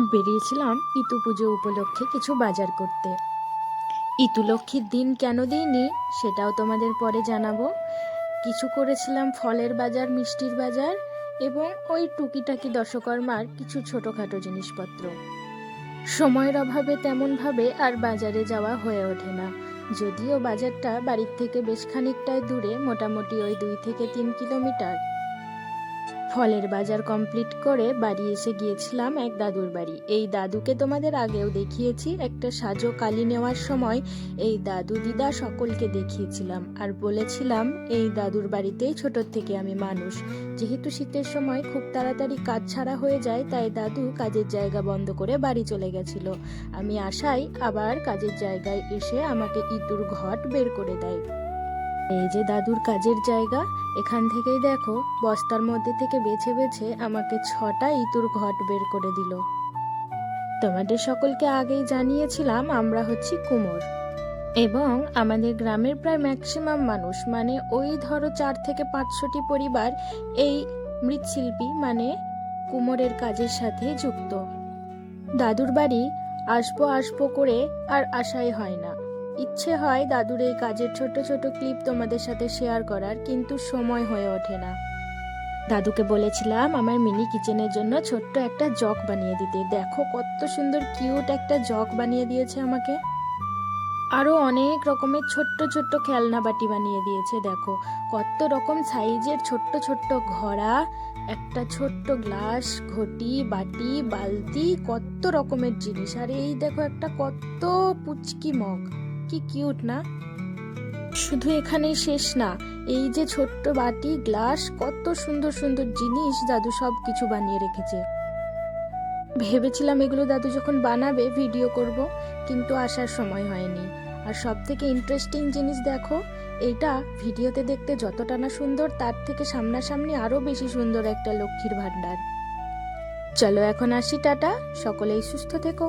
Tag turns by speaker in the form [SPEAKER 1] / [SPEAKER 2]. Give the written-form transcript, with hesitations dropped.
[SPEAKER 1] বেরিয়েছিলাম ইতু পুজো উপলক্ষে কিছু বাজার করতে। ইতু লক্ষ্মীর দিন কেন দিইনি সেটাও তোমাদের পরে জানাবো। কিছু করেছিলাম ফলের বাজার, মিষ্টির বাজার এবং ওই টুকিটাকি দশকর্মার কিছু ছোটোখাটো জিনিসপত্র। সময়ের অভাবে তেমনভাবে আর বাজারে যাওয়া হয়ে ওঠে না, যদিও বাজারটা বাড়ির থেকে বেশ খানিকটাই দূরে, মোটামুটি ওই 2 থেকে 3 কিলোমিটার। ফলের বাজার কমপ্লিট করে বাড়ি এসে গিয়েছিলাম এক দাদুর বাড়ি। এই দাদুকে তোমাদের আগেও দেখিয়েছি, একটা সাজো কালি নেওয়ার সময় এই দাদু দিদা সকলকে দেখিয়েছিলাম আর বলেছিলাম এই দাদুর বাড়িতেই ছোটোর থেকে আমি মানুষ। যেহেতু শীতের সময় খুব তাড়াতাড়ি কাজ ছাড়া হয়ে যায়, তাই দাদু কাজের জায়গা বন্ধ করে বাড়ি চলে গেছিল। আমি আশায় আবার কাজের জায়গায় এসে আমাকে ইতুর ঘট বের করে দেয়। এই যে দাদুর কাজের জায়গা, এখান থেকেই দেখো বস্তার মধ্যে থেকে বেছে বেছে আমাকে 6টা ইতুর ঘট বের করে দিল। তোমাদের সকলকে আগেই জানিয়েছিলাম আমরা হচ্ছি কুমোর, এবং আমাদের গ্রামের প্রায় ম্যাক্সিমাম মানুষ, মানে ওই ধরো 4 থেকে 500টি পরিবার এই মৃৎশিল্পী মানে কুমোরের কাজের সাথে যুক্ত। দাদুর বাড়ি আসবো আসবো করে আর আশাই হয় না। ইচ্ছে হয় দাদুর এই কাজের ছোট ছোট ক্লিপ তোমাদের সাথে শেয়ার করার, কিন্তু সময় হয়ে ওঠে না। দাদুকে বলেছিলাম আমার মিনি কিচেনের জন্য ছোট্ট একটা জগ বানিয়ে দিতে। দেখো কত সুন্দর কিউট একটা জগ বানিয়ে দিয়েছে আমাকে। আরও অনেক রকমের ছোট্ট ছোট্ট খেলনা বাটি বানিয়ে দিয়েছে। দেখো কত রকম সাইজের ছোট্ট ছোট্ট ঘড়া, একটা ছোট্ট গ্লাস, ঘটি, বাটি, বালতি, কত রকমের জিনিস। আর এই দেখো একটা কত পুচকি মগ, কি কিউট না। শুধু এখানেই শেষ না, এই যে ছোট্ট বাটি, গ্লাস, কত সুন্দর সুন্দর জিনিস দাদু সব কিছু বানিয়ে রেখেছে। ভেবেছিলাম এগুলো দাদু যখন বানাবে ভিডিও করব, কিন্তু আসার সময় হয়নি। আর সব থেকে ইন্টারেস্টিং জিনিস দেখো, এটা ভিডিওতে দেখতে যতটা না সুন্দর, তার থেকে সামনাসামনি আরো বেশি সুন্দর একটা লক্ষ্মীর ভান্ডার। চলো এখন আসি, টাটা, সকলেই সুস্থ থেকো।